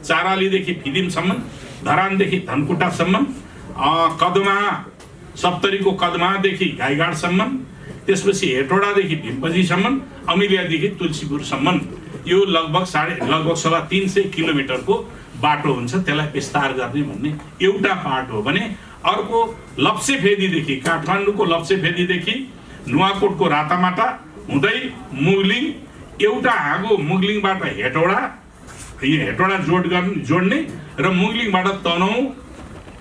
चारालीदेखि फिदिमसम्म, धरानदेखि धनकुटासम्म, कदमा सप्तरीको कदमादेखि गाईघाटसम्म, त्यसपछि हेटौडादेखि भीमपजीसम्म, अमिलियादेखि तुलसीपुरसम्म यो लगभग 300 किलोमिटरको बाटो हुन्छ। त्यसलाई विस्तार गर्ने भन्ने एउटा पार्ट हो भने अर्को लप्सेफेदीदेखि, काठमाडौँको लप्सेफेदीदेखि नुवाकोटको रातामाटा हुँदै मुगलिङ, एउटा हाँगो मुगलिङबाट हेटौडा, हेटौडा जोड्ने र मुगलिङबाट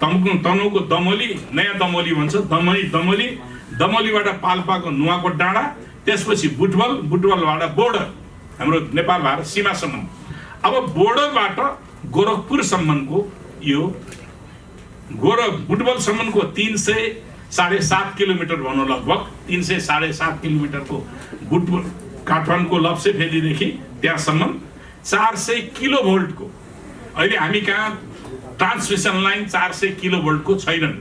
तनहुँको दमोली, नयाँ दमोली भन्छ, दमोलीबाट पाल्पाको नुवाकोट डाँडा, त्यसपछि बुटवलबाट बोर्डर, हाम्रो नेपाल भारत सीमासम्म। अब बोर्डरबाट गोरखपुरसम्मको यो बुटवलसम्मको 300-7.5 किलोमिटर भनौँ, लगभग 300-7.5 किलोमिटरको बुटवल काठमाडौँको लप्सेफेदीदेखि त्यहाँसम्म 400 किलोभोल्टको, अहिले हामी कहाँ ट्रान्समिसन लाइन 400 किलोभोल्टको छैनन्।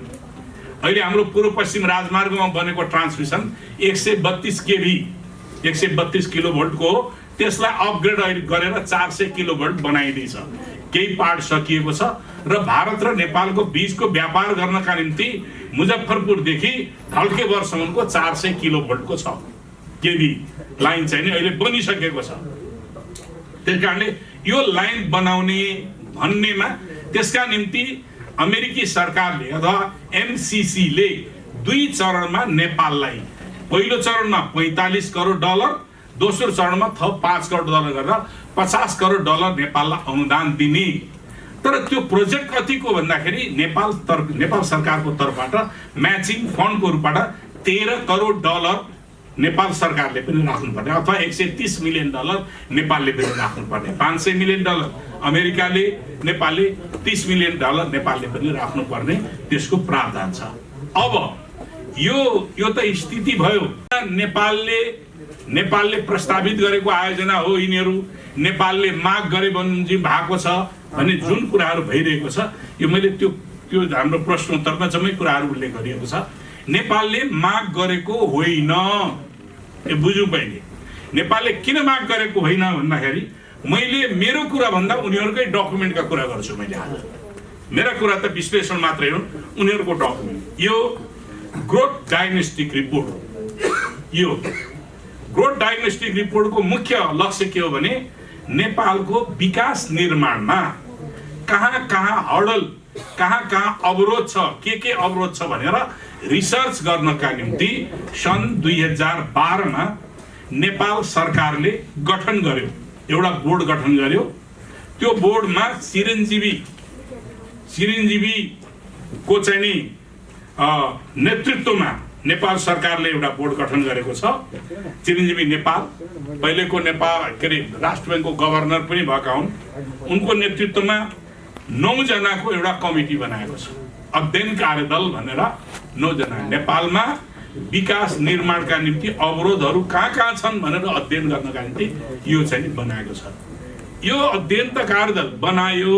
अहिले हाम्रो पूर्व पश्चिम राजमार्गमा बनेको ट्रान्समिसन 132 केभी 132 किलोभोल्टको हो। त्यसलाई अपग्रेड गरेर 400 किलोभोल्ट बनाइदिन्छ। केही पार्ट सकिएको छ र भारत र नेपालको बीचको व्यापार गर्नका निम्ति मुजफ्फरपुरदेखि ढल्केवरसम्मको 400 किलोभोल्टको छ केभी लाइन चाहिँ नि अहिले बनिसकेको छ। त्यसकारणले यो लाइन बनाउने भन्नेमा त्यसका निम्ति अमेरिकी सरकारले अथवा एमसीसीले 2 चरणमा नेपाललाई, पहिलो चरणमा $45 करोड, दोस्रो चरणमा थप $5 करोड गरेर $50 करोड नेपाललाई अनुदान दिने। तर त्यो प्रोजेक्ट कतिको भन्दाखेरि नेपाल सरकारको तर्फबाट म्याचिङ फन्डको रूपबाट $13 करोड नेपाल सरकारले पनि राख्नुपर्ने, अथवा $130 मिलियन नेपालले पनि राख्नुपर्ने, $500 मिलियन अमेरिकाले, नेपालले $30 मिलियन नेपालले पनि राख्नुपर्ने त्यसको प्रावधान छ। अब यो त स्थिति भयो। नेपालले प्रस्तावित गरेको आयोजना हो, यिनीहरू नेपालले माग गरे बमोजिम भएको छ भन्ने जुन कुराहरू भइरहेको छ, यो मैले त्यो हाम्रो प्रश्नोत्तरमा जम्मै कुराहरू उल्लेख गरिएको छ। नेपालले माग गरेको होइन, यो बुझ्नु पहिले। नेपालले किन माग गरेको होइन भन्दाखेरि मैले मेरो कुरा भन्दा उनीहरूकै डकुमेन्टका कुरा गर्छु। मैले आज मेरा कुरा त विश्लेषण मात्रै हो, उनीहरूको डकुमेन्ट। यो ग्रोथ डायग्नोस्टिक रिपोर्ट हो। यो ग्रोथ डायग्नोस्टिक रिपोर्टको मुख्य लक्ष्य के हो भने नेपालको विकास निर्माणमा कहाँ हर्डल, कहाँ अवरोध छ, के अवरोध छ भनेर रिसर्च गर्नका निम्ति सन् 2012 मा नेपाल सरकारले गठन गर्यो, एउटा बोर्ड गठन गर्यो। त्यो बोर्डमा चिरञ्जीवी को चाहिँ नि नेतृत्वमा नेपाल सरकारले एउटा बोर्ड गठन गरेको छ। चिरञ्जीवी नेपाल पहिलेको नेपाल राष्ट्र बैंकको गभर्नर पनि भएका हुन्। उनको नेतृत्वमा 9 जनाको एउटा कमिटी बनाएको छ, अध्ययन कार्यदल भनेर 9 जना। नेपालमा विकास निर्माणका निम्ति अवरोधहरू कहाँ छन् भनेर अध्ययन गर्नका निम्ति यो चाहिँ बनाएको छ। यो अध्ययन कार्यदल बनायो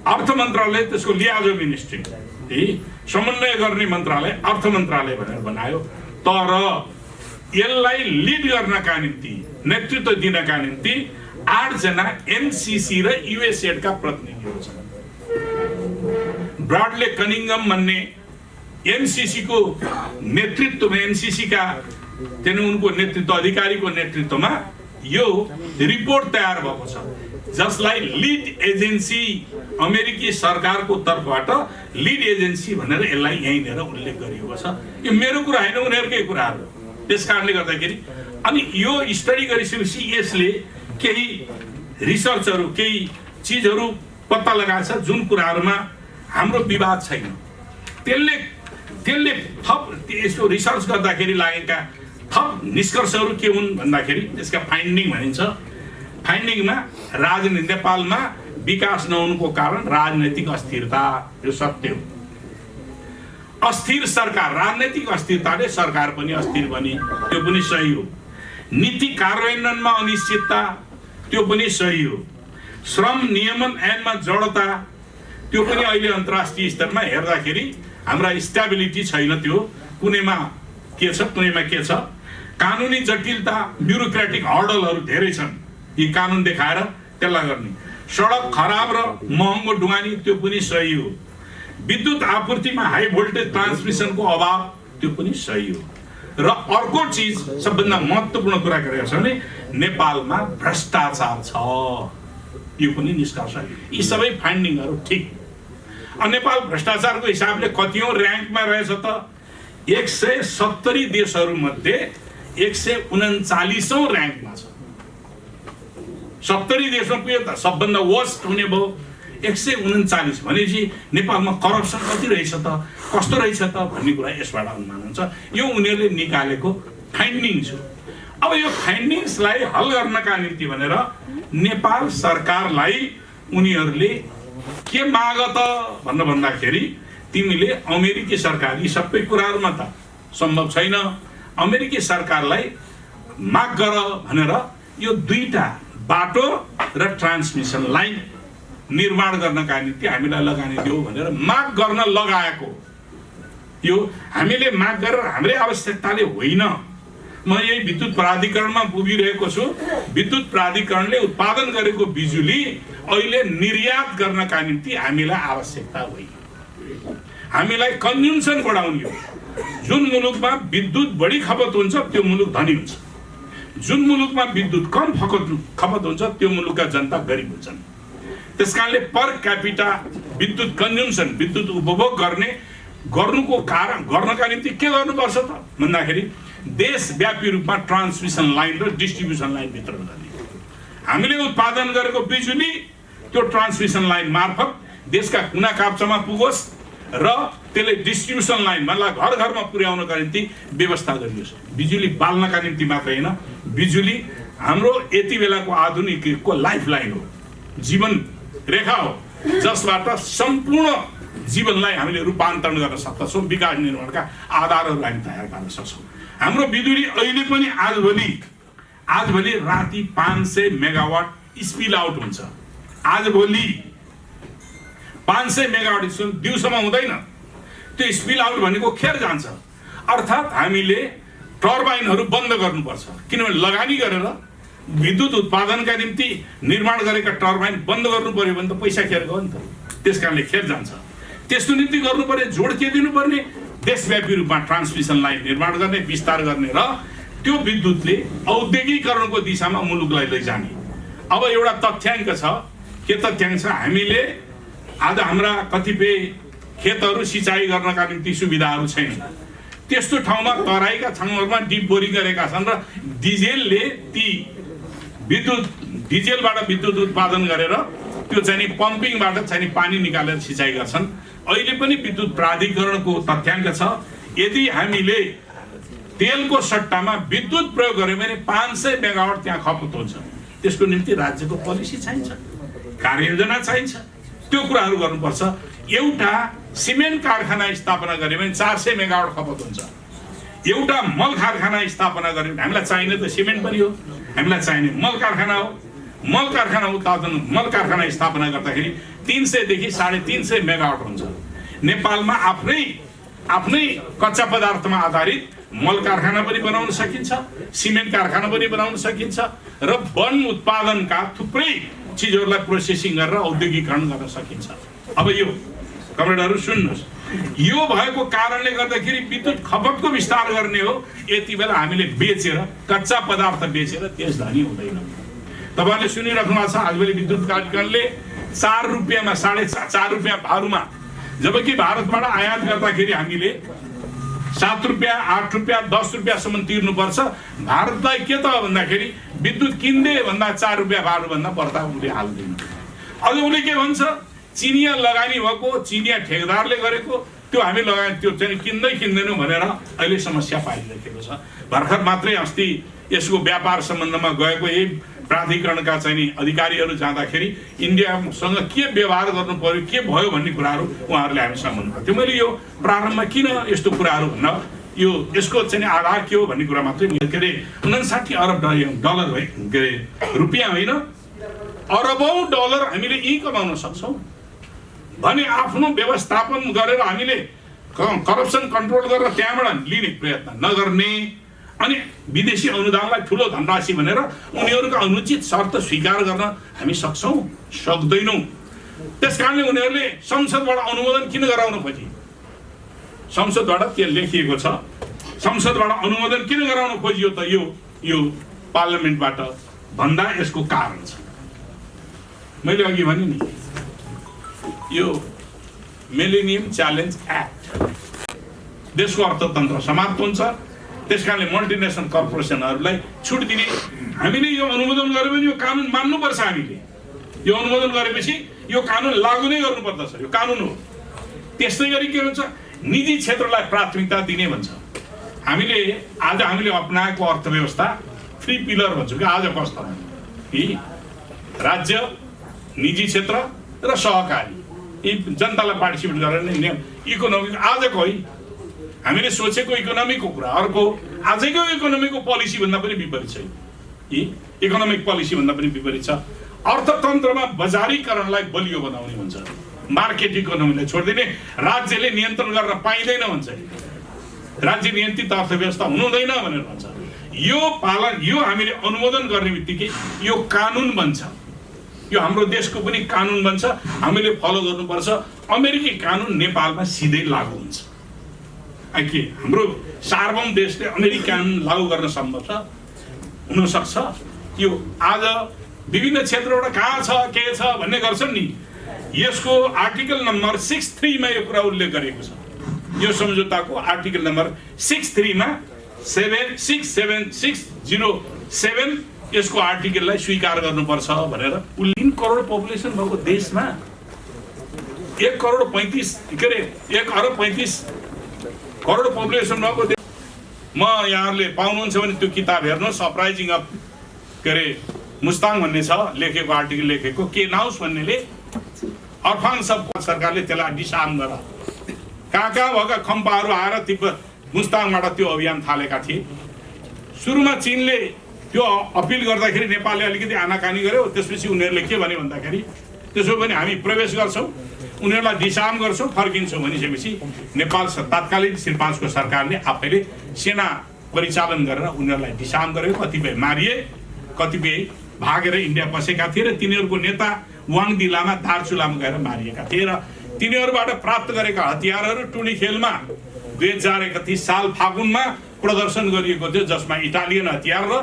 अर्थ मन्त्रालय, त्यसको लियाजो मिनिस्ट्री, समन्वय गर्ने मन्त्रालय अर्थ मन्त्रालय भनेर बनायो। तर यसलाई लिड गर्नका निम्ति, नेतृत्व दिनका निम्ति 8 जना एमसीसी र यूएसएड का प्रतिनिधिहरू छन्। ब्राडले कनिंगम भन्ने एमसीसी को नेतृत्वमा, एमसीसी का उनको नेतृत्व अधिकारीको नेतृत्वमा यो रिपोर्ट तयार भएको छ, जसलाई लिड एजेन्सी अमेरिकी सरकारको तर्फबाट लिड एजेन्सी भनेर यसलाई यहीँनिर उल्लेख गरिएको छ। यो मेरो कुरा होइन, उनीहरूकै कुराहरू। त्यसकारणले गर्दाखेरि अनि यो स्टडी गरिसकेपछि यसले केही रिसर्चहरू, केही चीजहरू पत्ता लगाएछ जुन कुराहरूमा हाम्रो विवाद छैन। त्यसले थप यसको रिसर्च गर्दाखेरि लागेका थप निष्कर्षहरू के हुन् भन्दाखेरि त्यसका फाइन्डिङ भनिन्छ। फाइन्डिङमा नेपालमा विकास नहुनुको कारण राजनैतिक अस्थिरता, यो सत्य हो। अस्थिर सरकार, राजनैतिक अस्थिरताले सरकार पनि अस्थिर बनी, त्यो पनि सही हो। नीति कार्यान्वयनमा अनिश्चितता, त्यो पनि सही हो। श्रम नियमन ऐनमा जडता, त्यो पनि अहिले अन्तर्राष्ट्रिय स्तरमा हेर्दाखेरि हाम्रा स्टेबिलिटी छैन। त्यो कुनैमा के छ, कुनैमा के छ। कानुनी जटिलता, ब्युरोक्रेटिक हर्डलहरू धेरै छन्, यी कानुन देखाएर त्यसलाई गर्ने। सडक खराब र महँगो ढुवानी त्यो पनि सही हो। विद्युत आपूर्तिमा हाई भोल्टेज ट्रान्समिसनको अभाव त्यो पनि सही हो। र अर्को चीज सबभन्दा महत्त्वपूर्ण कुरा गरेको छ भने नेपालमा भ्रष्टाचार छ, यो पनि निष्कर्ष। यी सबै फाइन्डिङहरू ठिक। नेपाल भ्रष्टाचारको हिसाबले कतिौं र्याङ्कमा रहेछ त? 170 देशहरू मध्ये 139औं र्याङ्कमा छ। 70 देशमा पुग्यो त सबभन्दा वर्स्ट हुने भयो। 139 भनेपछि नेपालमा करप्सन कति रहेछ त, कस्तो रहेछ त भन्ने कुरा यसबाट अनुमान हुन्छ। यो उनीहरूले निकालेको फाइन्डिङ्स हो। अब यो फाइन्डिङ्सलाई हल गर्नका निम्ति भनेर नेपाल सरकारलाई उनीहरूले के माग त भन्नु भन्दाखेरि तिमीले अमेरिकी सरकार, यी सबै कुराहरुमा त सम्भव छैन, अमेरिकी सरकारलाई माग गर भनेर यो दुईटा बाटो र ट्रान्समिसन लाइन निर्माण गर्नका निम्ति हामीलाई लगानी देऊ भनेर माग गर्न लगाएको। यो हामीले माग गरेर हाम्रै आवश्यकताले होइन। म यही विद्युत प्राधिकरणमा पुगिरहेको छु। विद्युत प्राधिकरणले उत्पादन गरेको बिजुली अहिले निर्यात गर्नका निम्ति हामीलाई आवश्यकता होइन। हामीलाई कन्ज्युम्सन बढाउने हो। जुन मुलुकमा विद्युत बढी खपत हुन्छ त्यो मुलुक धनी हुन्छ। जुन मुलुकमा विद्युत कम खपत हुन्छ त्यो मुलुकका जनता गरिब हुन्छन्। त्यसकारणले पर क्यापिटा विद्युत कन्ज्युम्सन, विद्युत उपभोग गर्नुको कारण गर्नका निम्ति के गर्नुपर्छ त भन्दाखेरि देशव्यापी रूपमा ट्रान्समिसन लाइन र डिस्ट्रिब्युसन लाइन वितरण गर्ने। हामीले उत्पादन गरेको बिजुली त्यो ट्रान्समिसन लाइन मार्फत देशका कुना काप्चामा पुगोस् र त्यसले डिस्ट्रिब्युसन लाइन मतलब घर घरमा पुर्याउनका निम्ति व्यवस्था गरियोस्। बिजुली बाल्नका निम्ति मात्र होइन, बिजुली हाम्रो यति बेलाको आधुनिकको लाइफ लाइन हो, जीवन रेखा हो, जसबाट सम्पूर्ण जीवनलाई हामीले रूपान्तरण गर्न सक्छौँ। विकास निर्माणका आधारहरू हामी तयार गर्न सक्छौँ। हाम्रो बिजुली अहिले पनि आजभोलि राति 500 मेगावाट स्पिल आउट हुन्छ। आजभोलि 500 मेगावाट दिउँसोमा हुँदैन। त्यो स्पिल आउट भनेको खेर जान्छ। अर्थात् हामीले टर्बाइनहरू बन्द गर्नुपर्छ, किनभने लगानी गरेर विद्युत उत्पादनका निम्ति निर्माण गरेका टर्बाइन बन्द गर्नु पर्यो भने त पैसा खेर गयो नि त। त्यसकारणले खेर जान्छ। त्यसको निम्ति गर्नु पर्ने जोड के दिनुपर्ने? देशव्यापी रूपमा ट्रान्समिसन लाइन निर्माण गर्ने, विस्तार गर्ने र त्यो विद्युतले औद्योगिकरणको दिशामा मुलुकलाई लैजाने। अब एउटा तथ्याङ्क छ। के तथ्याङ्क छ? हामीले आज हाम्रा कतिपय खेतहरू सिँचाइ गर्नका निम्ति सुविधाहरू छैन। त्यस्तो ठाउँमा तराईका ठाउँहरूमा डिप बोरिङ गरेका छन् र डिजेलबाट विद्युत उत्पादन गरेर त्यो चाहिँ पम्पिङबाट चाहिँ पानी निकालेर सिँचाइ गर्छन्। अहिले पनि विद्युत प्राधिकरणको तथ्याङ्क छ, यदि हामीले तेलको सट्टामा विद्युत प्रयोग गर्यो भने 500 मेगावाट त्यहाँ खपत हुन्छ। त्यसको निम्ति राज्यको पोलिसी चाहिन्छ, कार्ययोजना चाहिन्छ। त्यो कुराहरू गर्नुपर्छ। एउटा सिमेन्ट कारखाना स्थापना गर्यो भने 400 मेगावाट खपत हुन्छ। एउटा मल कारखाना स्थापना गर्यो भने हामीलाई चाहिने त सिमेन्ट पनि हो, हामीलाई चाहिने मल कारखाना हो। मल कारखाना स्थापना गर्दाखेरि 300 देखि 350 मेगावाट हुन्छ। नेपालमा आफ्नै कच्चा पदार्थमा आधारित मल कारखाना पनि बनाउन सकिन्छ, सिमेन्ट कारखाना पनि बनाउन सकिन्छ र वन उत्पादनका थुप्रै चिजहरूलाई प्रोसेसिङ गरेर औद्योगिकरण गर्न सकिन्छ। अब यो कमरेडहरू सुन्नुहोस्, यो भएको कारणले गर्दाखेरि विद्युत खपतको विस्तार गर्ने हो। यति बेला हामीले बेचेर कच्चा पदार्थ बेचेर देश धनी हुँदैन। तपाईहरुले सुनिराख्नु भएको छ, आजभोलि विद्युत प्राधिकरणले 4 रुपैयाँमा 4.5 रुपैयाँ भारूमा, जबकि भारतबाट आयात गर्दाखेरि हामीले 7 रुपैयाँ 8 रुपैयाँ 10 रुपैयाँसम्म तिर्नुपर्छ। भारतलाई के त भन्दाखेरि विद्युत किन्दै भन्दा 4 रुपैयाँ भारू भन्दा बढ्ता उसले हाल्दैन। अझ उसले के भन्छ? चिनिया लगानी भएको, चिनिया ठेकेदारले गरेको त्यो हामी लगानी त्यो चाहिँ किन्दैनौँ भनेर अहिले समस्या पाइरहेको छ। भर्खर मात्रै अस्ति यसको व्यापार सम्बन्धमा गएको यही प्राधिकरणका चाहिँ अधिकारीहरू जाँदाखेरि इन्डियासँग के व्यवहार गर्नु पर्यो, के भयो भन्ने कुराहरू उहाँहरूले हामीसँग भन्नुभयो। मैले यो प्रारम्भमा किन यस्तो कुराहरू भन्न, यो यसको चाहिँ आधार के हो भन्ने कुरा मात्रै के अरे 59 अरब डलर है, के अरे रुपियाँ होइन, अरबौं डलर हामीले यी कमाउन सक्छौँ भने आफ्नो व्यवस्थापन गरेर हामीले करप्सन कन्ट्रोल गरेर त्यहाँबाट लिने प्रयत्न नगर्ने, अनि विदेशी अनुदानलाई ठुलो धनराशि भनेर उनीहरूको अनुचित शर्त स्वीकार गर्न हामी सक्छौँ सक्दैनौँ। त्यसकारणले उनीहरूले संसदबाट अनुमोदन किन गराउन खोजे? संसदबाट के लेखिएको छ? संसदबाट अनुमोदन किन गराउन खोजियो त? यो पार्लियामेन्टबाट भन्दा यसको कारण छ। मैले अघि भने नि, यो मिलेनियम च्यालेन्ज एक्ट देशको अर्थतन्त्र समाप्त हुन्छ। त्यसकारणले मल्टिनेसनल कर्पोरेसनहरूलाई छुट दिने। हामीले यो अनुमोदन गर्यो भने यो कानुन मान्नुपर्छ। हामीले यो अनुमोदन गरेपछि यो कानुन लागू नै गर्नुपर्दछ। यो कानुन हो। त्यस्तै गरी के हुन्छ, निजी क्षेत्रलाई प्राथमिकता दिने भन्छ। हामीले अपनाएको अर्थव्यवस्था थ्री पिलर भन्छौँ कि आज कस्तो यी राज्य, निजी क्षेत्र र सहकारी, यी जनतालाई पार्टिसिपेट गरेर नै इकोनोमिक आजको है हामीले सोचेको इकोनोमीको कुरा। अर्को आजैको इकोनोमीको पोलिसी भन्दा पनि विपरीत छ। यी इकोनोमिक पोलिसी भन्दा पनि विपरीत छ। अर्थतन्त्रमा बजारीकरणलाई बलियो बनाउने भन्छ। मार्केट इकोनोमीलाई छोडिदिने, राज्यले नियन्त्रण गर्न पाइँदैन भन्छ। राज्य नियन्त्रित अर्थव्यवस्था हुनुहुँदैन भनेर भन्छ। यो हामीले अनुमोदन गर्ने बित्तिकै यो कानुन बन्छ। यो हाम्रो देशको पनि कानुन बन्छ। हामीले फलो गर्नुपर्छ। अमेरिकी कानुन नेपालमा सिधै लागू हुन्छ। के हाम्रो सार्वभौम देशले अमेरिकी कानुन लागू गर्न सम्भव छ? हुन सक्छ। यो आज विभिन्न क्षेत्रबाट कहाँ छ के छ भन्ने गर्छन् नि। यसको आर्टिकल नम्बर 63 मा यो कुरा उल्लेख गरेको छ। यो सम्झौताको आर्टिकल नम्बर 63 मा 67607 यसको आर्टिकललाई स्वीकार गर्नुपर्छ भनेर 3 करोड पपुलेसन भएको देशमा 1 अरब 35 करोड पपुलेसन भएको देश। म यहाँहरूले पाउनुहुन्छ भने त्यो किताब हेर्नुहोस्। सरप्राइजिङ अफ मुस्ताङ भन्ने छ लेखेको, आर्टिकल लेखेको के नाउस भन्नेले। अर्फान सब सरकारले त्यसलाई डिसाम गर। कहाँ भएका खम्पाहरू आएर तिब्बत मुस्ताङबाट त्यो अभियान थालेका थिए। सुरुमा चीनले त्यो अपिल गर्दाखेरि नेपालले अलिकति आनाकानी गर्यो। त्यसपछि उनीहरूले के भने भन्दाखेरि त्यसो भने हामी प्रवेश गर्छौँ, उनीहरूलाई डिसाम गर्छौँ, फर्किन्छौँ भनिसकेपछि नेपाल तत्कालीन श्री 5 को सरकारले आफैले सेना परिचालन गरेर उनीहरूलाई डिसाम गर्यो। कतिपय मारिए, कतिपय भागेर इन्डिया पसेका थिए र तिनीहरूको नेता वाङ लामा दार्चुलामा गएर मारिएका थिए। र तिनीहरूबाट प्राप्त गरेका हतियारहरू टुनी खेलमा 2031 साल फागुनमा प्रदर्शन गरिएको थियो, जसमा इटालियन हतियार र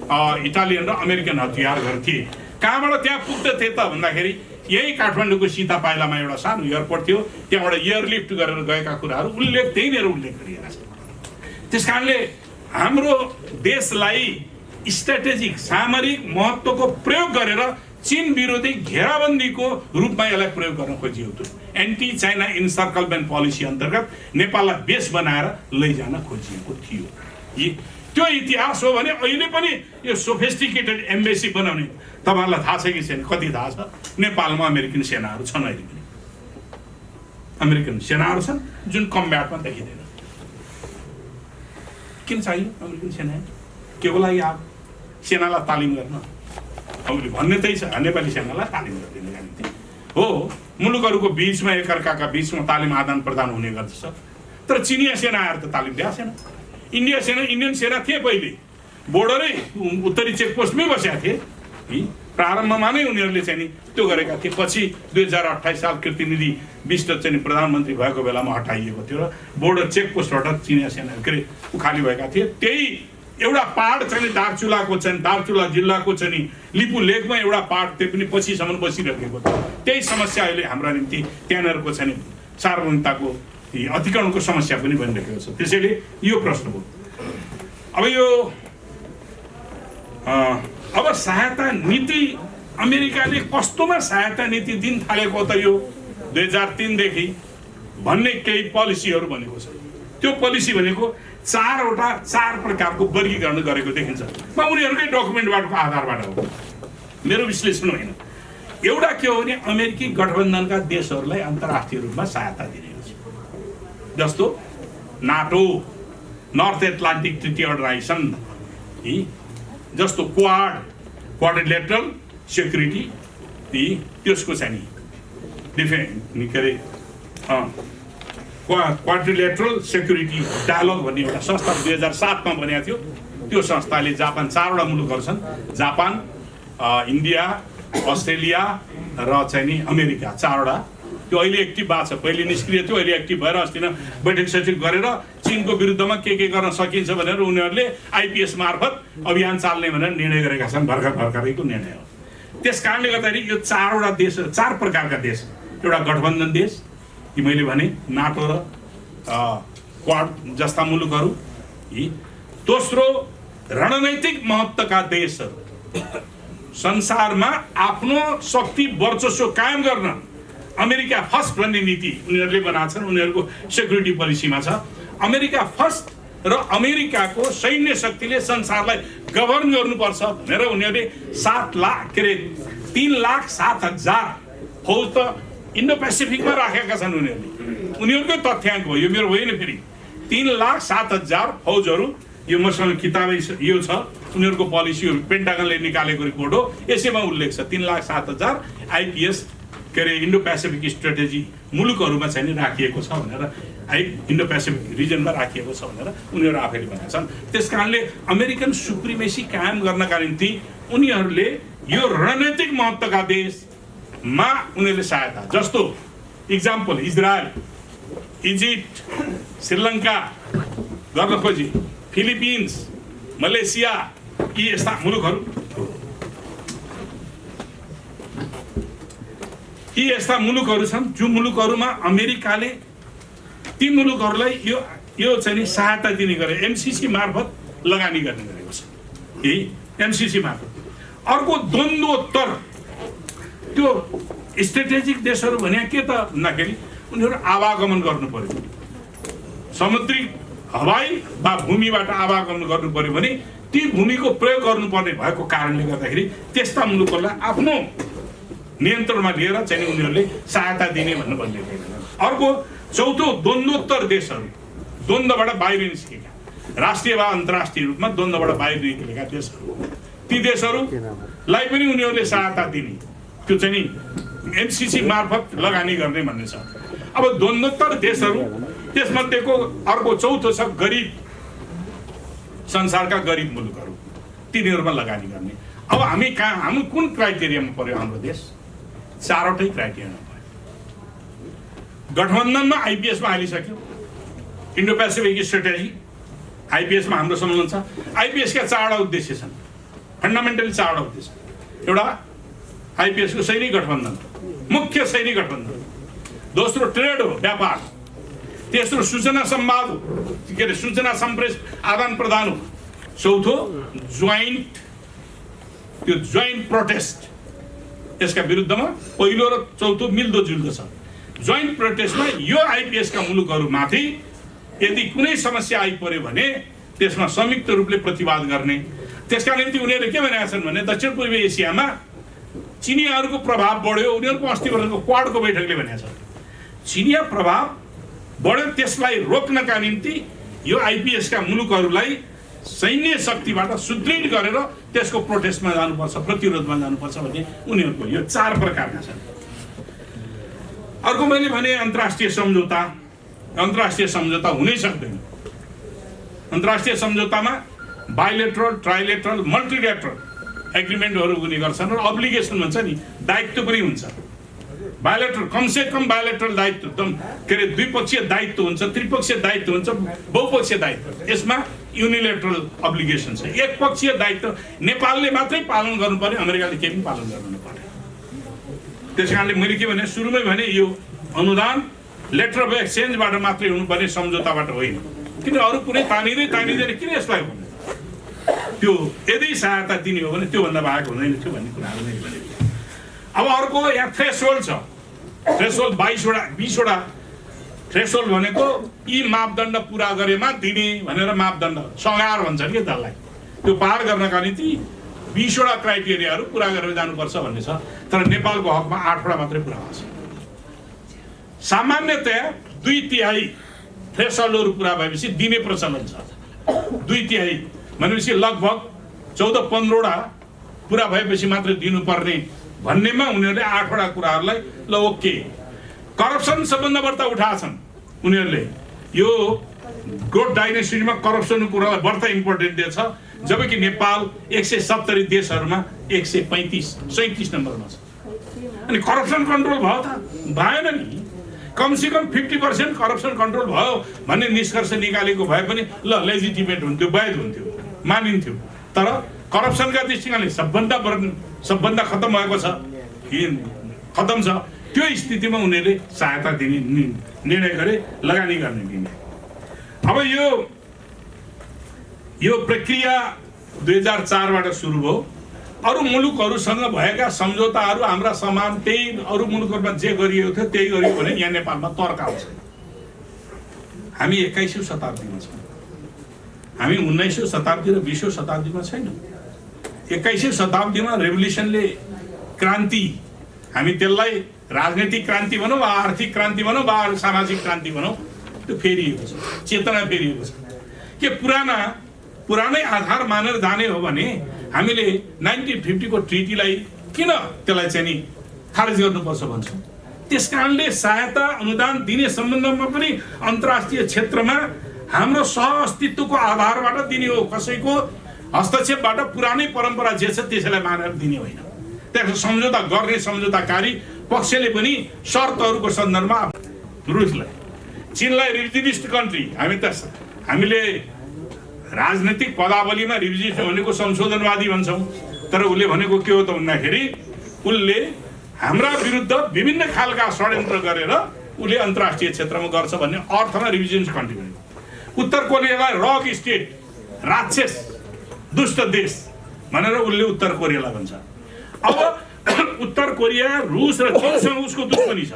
अमेरिकन हतियारहरू थिए। कहाँबाट त्यहाँ पुग्दथे त भन्दाखेरि यही काठमाडौँको सीता पाइलामा एउटा सानो एयरपोर्ट थियो, त्यहाँबाट एयरलिफ्ट गरेर गएका कुराहरू त्यहीँनिर उल्लेख गरिएको छ। त्यसकारणले हाम्रो देशलाई स्ट्राटेजिक सामरिक महत्त्वको प्रयोग गरेर चीन विरोधी घेराबन्दीको रूपमा यसलाई प्रयोग गर्न खोजिएको थियो। एन्टी चाइना इन्सर्कलमेन्ट पोलिसी अन्तर्गत नेपाललाई बेस बनाएर लैजान खोजिएको थियो। त्यो इतिहास हो भने अहिले पनि यो सोफिस्टिकेटेड एम्बेसी बनाउने तपाईँहरूलाई थाहा छ कि छैन? कति थाहा छ? नेपालमा अमेरिकन सेनाहरू छन्। अहिले पनि अमेरिकन सेनाहरू छन् जुन कम्ब्याटमा देखिँदैन। किन चाहियो अमेरिकन सेना? के को लागि आएको? सेनालाई तालिम गर्न। हामीले भन्ने त्यही छ, नेपाली सेनालाई तालिम गरिदिनु जान्थे हो। मुलुकहरूको बिचमा एकअर्काका बिचमा तालिम आदान प्रदान हुने गर्दछ। तर चिनिया सेना आएर त तालिम दिएको छैन। इन्डियन सेना थिए पहिले, बोर्डरै उत्तरी चेकपोस्टमै बसेका थिए। प्रारम्भमा नै उनीहरूले चाहिँ नि त्यो गरेका थिए। पछि 2028 साल कृतिनिधि विष्ट चाहिँ प्रधानमन्त्री भएको बेलामा हटाइएको थियो र बोर्डर चेकपोस्टबाट चिनिया सेना उखाली भएका थिए। त्यही एउटा पाहाड चाहिँ दार्चुलाको चाहिँ दार्चुला जिल्लाको चाहिँ लिपु लेकमा एउटा पाहाड त्यो पनि पछिसम्म बसिरहेको थियो। त्यही समस्या अहिले हाम्रा निम्ति त्यहाँनिरको चाहिँ सार्वभौमिकताको अतिक्रमणको समस्या पनि बनिरहेको छ। त्यसैले यो प्रश्न हो। अब सहायता नीति अमेरिकाले कस्तोमा सहायता नीति दिन थालेको त यो 2003 देखि भन्ने केही पोलिसीहरू भनेको छ। त्यो पोलिसी भनेको 4 प्रकारको वर्गीकरण गरेको देखिन्छ। म उनीहरूकै डकुमेन्टबाटको आधारबाट हो, मेरो विश्लेषण होइन। एउटा के हो भने अमेरिकी गठबन्धनका देशहरूलाई अन्तर्राष्ट्रिय रूपमा सहायता दिने हुन्छ, जस्तो NATO, North Atlantic Treaty Organisation, जस्तो क्वाड्रिलेटरल सेक्युरिटी, त्यसको चाहिँ नि क्वाड्रिलेटरल सेक्युरिटी डायलग भन्ने एउटा संस्था 2007 मा बनेको थियो। त्यो संस्थाले जापान 4वटा मुलुकहरू छन्, जापान, इन्डिया, अस्ट्रेलिया र चाहिँ नि अमेरिका, 4वटा। त्यो अहिले एक्टिभ भएको छ, पहिले निष्क्रिय थियो, अहिले एक्टिभ भएर अस्ति न बैठक सचिव गरेर चीनको विरुद्धमा के गर्न सकिन्छ भनेर उनीहरूले आइपिएस मार्फत अभियान चाल्ने भनेर निर्णय गरेका छन्। भर्खरैको निर्णय हो। त्यस कारणले गर्दाखेरि यो 4वटा देश, 4 प्रकारका देश, एउटा गठबन्धन देश, कि मैले भने नाटो र क्वाड जस्ता मुलुकहरू, दोस्रो रणनैतिक महत्त्वका देशहरू, संसारमा आफ्नो शक्ति वर्चस्व कायम गर्न अमेरिका फर्स्ट भन्ने नीति उनीहरूले बनाएको छन्। उनीहरूको सेक्युरिटी पोलिसीमा छ अमेरिका फर्स्ट, र अमेरिकाको सैन्य शक्तिले संसारलाई गभर्न गर्नुपर्छ भनेर उनीहरूले 3,07,000 फौज त इन्डो पेसिफिकमा राखेका छन्। उनीहरूकै तथ्याङ्क हो यो, मेरो होइन। फेरि 3,07,000 फौजहरू, यो मसँग किताबै यो छ, उनीहरूको पोलिसी हो, पेन्टागनले निकालेको रिपोर्ट हो, यसैमा उल्लेख छ 3,07,000 आइपिएस के अरे इन्डो पेसिफिक स्ट्रेटेजी मुलुकहरूमा चाहिँ राखिएको छ भनेर, इन्डो पेसिफिक रिजनमा राखिएको छ भनेर उनीहरू आफैले भनेका छन्। त्यस कारणले अमेरिकन सुप्रिमेसी कायम गर्नका निम्ति उनीहरूले यो रणनीतिक महत्त्वका देशमा उनीहरूले सहायता, जस्तो इक्जाम्पल इजरायल, इजिप्ट, श्रीलङ्का गर्न खोजी, फिलिपिन्स, मलेसिया, यी यस्ता मुलुकहरू, यी यस्ता मुलुकहरू छन् जो मुलुकहरूमा अमेरिकाले ती मुलुकहरूलाई यो चाहिँ नि सहायता दिने गरे, एमसिसी मार्फत लगानी गर्ने गरेको छ। यही एमसिसी मार्फत। अर्को द्वन्द्वोत्तर त्यो स्ट्रेटेजिक देशहरू भने के त भन्दाखेरि उनीहरू आवागमन गर्नु पर्यो, समुद्री हवाई वा भूमिबाट आवागमन गर्नु पर्यो भने ती भूमिको प्रयोग गर्नुपर्ने भएको कारणले गर्दाखेरि त्यस्ता मुलुकहरूलाई आफ्नो नियन्त्रणमा लिएर चाहिँ उनीहरूले सहायता दिने भन्नु भनिएको। अर्को चौथो द्वन्द्वोत्तर देशहरू, द्वन्द्वबाट बाहिर निस्केका, राष्ट्रिय वा अन्तर्राष्ट्रिय रूपमा द्वन्द्वबाट बाहिर निस्केका देशहरू, ती देशहरूलाई पनि उनीहरूले सहायता दिने, त्यो चाहिँ नि एमसिसी मार्फत लगानी गर्ने भन्ने छ। अब द्वन्द्वोत्तर देशहरू, त्यसमध्येको अर्को चौथो छ गरिब, संसारका गरिब मुलुकहरू, तिनीहरूमा लगानी गर्ने। अब हामी कुन क्राइटेरियामा पर्यो हाम्रो देश? 4वटै क्राइटेरियामा पर्यो। गठबन्धनमा आइपिएसमा हालिसक्यो, इन्डो पेसिफिक स्ट्रेटेजी आइपिएसमा हाम्रो सम्बन्ध छ। आइपिएसका 4वटा उद्देश्य छन्, फन्डामेन्टली 4वटा उद्देश्य। एउटा आइपिएसको सैनिक गठबन्धन, मुख्य सैनिक गठबन्धन। दोस्रो ट्रेड हो, व्यापार। तेस्रो सूचना संवाद हो, के अरे सूचना सम्प्रेष आदान प्रदान हो। चौथो ज्वाइन्ट प्रोटेस्ट, यसका विरुद्धमा पहिलो र चौथो मिल्दोजुल्दो छ। ज्वाइन्ट प्रोटेस्टमा यो आइपिएसका मुलुकहरूमाथि यदि कुनै समस्या आइपर्यो भने त्यसमा संयुक्त रूपले प्रतिवाद गर्ने। त्यसका निम्ति उनीहरूले के भनेका छन् भने दक्षिण पूर्वी एसियामा चिनियाहरूको प्रभाव बढ्यो, उनीहरूको अस्ति वर्षको क्वाडको बैठकले भनेको छ चिनिया प्रभाव बढ्यो, त्यसलाई रोक्नका निम्ति यो आइपिएसका मुलुकहरूलाई सैन्य शक्तिबाट सुदृढ गरेर त्यसको प्रोटेस्टमा जानुपर्छ, प्रतिरोधमा जानुपर्छ भन्ने उनीहरूको यो 4 प्रकारका छन्। अर्को मैले भने अन्तर्राष्ट्रिय सम्झौता हुनै सक्दैन। अन्तर्राष्ट्रिय सम्झौतामा बाइलेटरल, ट्राइलेटरल, मल्टिलेटरल एग्रिमेन्टहरू हुने गर्छन् र अब्लिगेसन हुन्छ नि, दायित्व पनि हुन्छ। बायोलेटरल, कमसे कम बायोलेटरल दायित्व, एकदम के अरे द्विपक्षीय दायित्व हुन्छ, त्रिपक्षीय दायित्व हुन्छ, बहुपक्षीय दायित्व। यसमा युनिलेटरल अब्लिगेसन छ, एकपक्षीय दायित्व नेपालले मात्रै पालन गर्नु पर्यो, अमेरिकाले केही पनि पालन गर्नु पर्यो। त्यस कारणले मैले के भने सुरुमै भने यो अनुदान लेटर अफ एक्सचेन्जबाट मात्रै हुनुपर्ने, सम्झौताबाट होइन। किन अरू कुनै तानिँदैन किन यसलाई भन्नु? त्यो यदि सहायता दिने हो भने त्योभन्दा बाहेक हुँदैन थियो भन्ने कुराहरू मैले भनेको। अब अर्को यहाँ थ्रेसहोल्ड छ, थ्रेसहोल्ड 20वटा थ्रेसहोल्ड भनेको यी मापदण्ड पुरा गरेमा दिने भनेर मापदण्ड, सगार भन्छन् कि त्यसलाई। त्यो पार गर्नका निम्ति 20वटा क्राइटेरियाहरू पुरा गरेर जानुपर्छ भन्ने छ। तर नेपालको हकमा 8वटा मात्रै पुरा भएको छ। सामान्यतया 2/3 थ्रेसहोल्डहरू पुरा भएपछि दिने प्रचलन छ। 2/3 भनेपछि लगभग 14-15वटा पुरा भएपछि मात्रै दिनुपर्ने भन्नेमा उनीहरूले 8वटा कुराहरूलाई ल ओके। करप्सन सबभन्दा बढ्ता उठाएछन् उनीहरूले। यो ग्रोथ डाइनेस्टीमा करप्सनको कुरालाई बढ्ता इम्पोर्टेन्ट दिएछ। जबकि नेपाल 170 देशहरूमा 137 नम्बरमा छ। अनि करप्सन कन्ट्रोल भयो त भएन नि। कमसेकम 50% करप्सन कन्ट्रोल भयो भन्ने निष्कर्ष निकालेको भए पनि ल लेजिटिमेट हुन्थ्यो, वैध हुन्थ्यो, मानिन्थ्यो। तर करप्सनका दृष्टिले सबभन्दा खत्म भएको छ, खत्म छ। त्यो स्थितिमा उनीहरूले सहायता दिने निर्णय गरे, लगानी गर्ने दिने। अब यो प्रक्रिया 2004बाट सुरु भयो। अरू मुलुकहरूसँग भएका सम्झौताहरू हाम्रा समान त्यही अरू मुलुकहरूमा जे गरिएको थियो त्यही गरियो भने यहाँ नेपालमा तर्क आउँछ। हामी 21औं शताब्दीमा छौँ, हामी 19औं शताब्दी र 20औं शताब्दीमा छैनौँ। 21औं शताब्दीमा रेभोल्युसनले क्रान्ति, हामी त्यसलाई राजनैतिक क्रान्ति भनौँ वा आर्थिक क्रान्ति भनौँ वा सामाजिक क्रान्ति भनौँ, त्यो फेरिएको छ, चेतना फेरिएको छ। के पुरानै आधार मानेर जाने हो भने हामीले 1950 को ट्रिटीलाई किन त्यसलाई चाहिँ नि खारेज गर्नुपर्छ भन्छौँ। त्यसकारणले सहायता अनुदान दिने सम्बन्धमा पनि अन्तर्राष्ट्रिय क्षेत्रमा हाम्रो सह-अस्तित्वको आधारबाट दिने हो। कसैको हस्तक्षेपबाट पुरानै परम्परा जे छ त्यसैलाई मानेर दिने होइन। त्यसको सम्झौता गर्ने सम्झौताकारी पक्षले पनि शर्तहरूको सन्दर्भमा रुसलाई, चीनलाई रिभिजनिस्ट कन्ट्री, हामीले राजनीतिक पदावलीमा रिभिजनिस्ट भनेको संशोधनवादी भन्छौँ, तर उसले भनेको के हो त भन्दाखेरि उसले हाम्रा विरुद्ध विभिन्न खालका षड्यन्त्र गरेर उसले अन्तर्राष्ट्रिय क्षेत्रमा गर्छ भन्ने अर्थमा रिभिजनिस्ट कन्ट्री भनेको। उत्तर कोरियालाई रक स्टेट, राक्षस, दुष्ट देश भनेर उसले उत्तर कोरियालाई भन्छ। अब उत्तर कोरिया रुस र चीनसँग उसको दुश्मनी छ।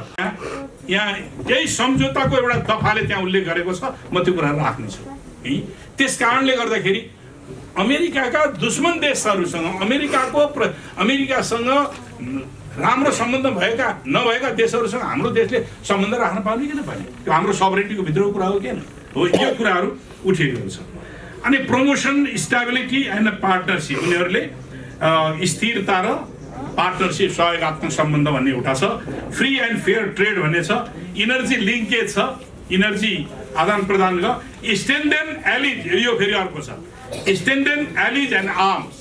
यहाँ त्यही सम्झौताको एउटा दफाले त्यहाँ उल्लेख गरेको छ, म त्यो कुरा राख्नेछु। त्यस कारणले गर्दाखेरि अमेरिकाका दुश्मन देशहरूसँग अमेरिकासँग राम्रो सम्बन्ध नभएका देशहरूसँग हाम्रो देशले सम्बन्ध राख्न पाउने किन पाउने? त्यो हाम्रो सबरेनिटीको भित्रको कुरा हो किन हो? यो कुराहरू उठेको छ। अनि प्रमोसन, स्टेबिलिटी एन्ड पार्टनरसिप, उनीहरूले स्थिरता र पार्टनरसिप, सहयोगात्मक सम्बन्ध भन्ने एउटा छ। फ्री एन्ड फेयर ट्रेड भन्ने छ। इनर्जी लिङ्केज छ, इनर्जी आदान प्रदान ग। स्ट्रेन्थेन एलिज, यो फेरि अर्को छ, स्ट्रेन्थेन एलिज एन्ड आर्म्स।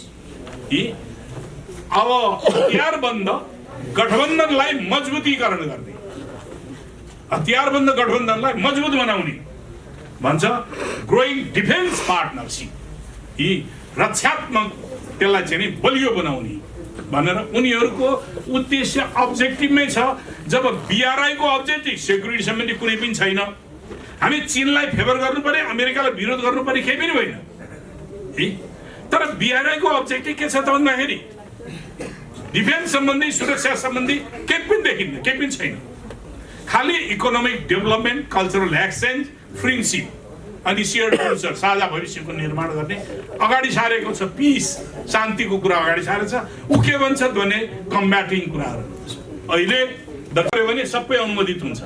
अब हतियारबन्द गठबन्धनलाई मजबुतीकरण गर्ने, हतियारबन्द गठबन्धनलाई मजबुत बनाउने भन्छ। ग्रोइङ डिफेन्स पार्टनरसिप, रक्षात्मक त्यसलाई चाहिँ नि बलियो बनाउने भनेर उनीहरूको उद्देश्य अब्जेक्टिभमै छ। जब BRI को अब्जेक्टिभ सेक्युरिटी सम्बन्धी कुनै पनि छैन। हामी चीनलाई फेभर गर्नु पर्यो, अमेरिकालाई विरोध गर्नु पर्यो, केही पनि होइन। तर BRI को अब्जेक्टिभ के छ त भन्दाखेरि डिफेन्स सम्बन्धी, सुरक्षा सम्बन्धी केही पनि देखिन्न, केही पनि छैन। खालि economic development, cultural exchange, friendship अनि सेयर्ड फ्युचर, साझा भविष्यको निर्माण गर्ने अगाडि सारेको छ। पिस, शान्तिको कुरा अगाडि सारेको छ। ऊ के भन्छ भने कम्ब्याटिङ कुराहरू अहिले देख्यो भने सबै अनुमोदित हुन्छ।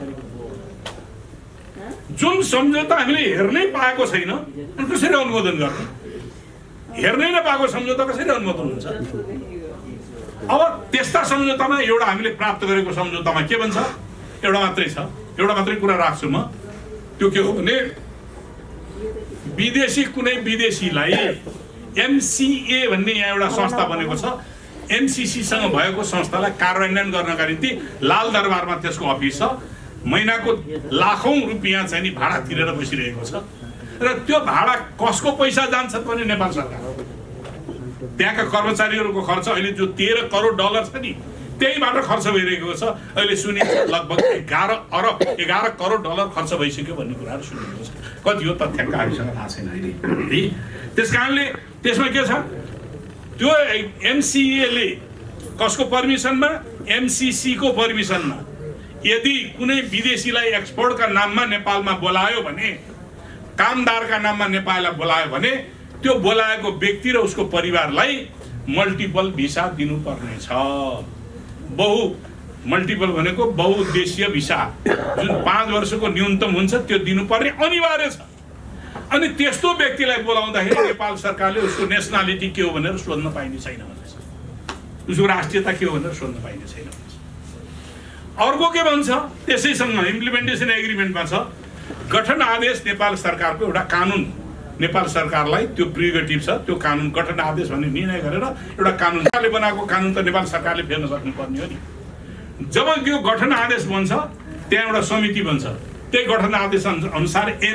जुन सम्झौता हामीले हेर्नै पाएको छैन कसरी अनुमोदन गर्ने? हेर्नै नपाएको सम्झौता कसरी अनुमोदन हुन्छ? अब त्यस्ता सम्झौतामा एउटा हामीले प्राप्त गरेको सम्झौतामा के भन्छ? एउटा मात्रै छ, एउटा मात्रै कुरा राख्छु म। त्यो के हो भने कुनै विदेशीलाई MCA भन्ने यहाँ एउटा संस्था बनेको छ। MCC सँग भएको संस्थालाई कार्यान्वयन गर्नका निम्ति लाल दरबारमा त्यसको अफिस छ। महिनाको लाखौं रुपियाँ चाहिँ नि भाडा तिरेर बसिरहेको छ। र त्यो भाडा कसको पैसा जान्छ भने नेपाल सरकार, त्यहाँका कर्मचारीहरूको खर्च। अहिले जो 13 करोड डलर छ नि त्यहीबाट खर्च भइरहेको छ। अहिले सुनिन्छ लगभग 11 करोड डलर खर्च भइसक्यो भन्ने कुराहरू सुनिएको छ। कति हो तथ्याङ्क हामीसँग थाहा छैन अहिले। त्यस कारणले त्यसमा के छ? त्यो MCA ले कसको पर्मिसनमा? MCC को पर्मिसनमा यदि कुनै विदेशीलाई एक्सपोर्टका नाममा नेपालमा बोलायो भने, कामदारका नाममा नेपाललाई बोलायो भने त्यो बोलाएको व्यक्ति र उसको परिवारलाई मल्टिपल भिसा दिनुपर्ने छ। मल्टिपल भनेको बहुउद्देशीय भिसा, जुन 5 वर्षको न्यूनतम हुन्छ त्यो दिनुपर्ने अनिवार्य छ। अनि त्यस्तो व्यक्तिलाई बोलाउँदाखेरि नेपाल सरकारले उसको नेसनालिटी के हो भनेर सोध्न पाइने छैन भन्छ, उसको राष्ट्रियता के हो भनेर सोध्न पाइने छैन भन्छ। अर्को के भन्छ? त्यसैसँग इम्प्लिमेन्टेसन एग्रिमेन्टमा छ गठन आदेश नेपाल सरकारको एउटा कानुन नेपाल सरकारलाई त्यो प्रिरोगेटिभ छ, त्यो कानुन गठन आदेश भन्ने निर्णय गरेर एउटा कानुन सरकारले बनाएको कानुन त नेपाल सरकारले फेर्न सक्नुपर्ने हो नि। जब त्यो गठन आदेश बन्छ त्यहाँ एउटा समिति बन्छ, त्यही गठन आदेश अनुसार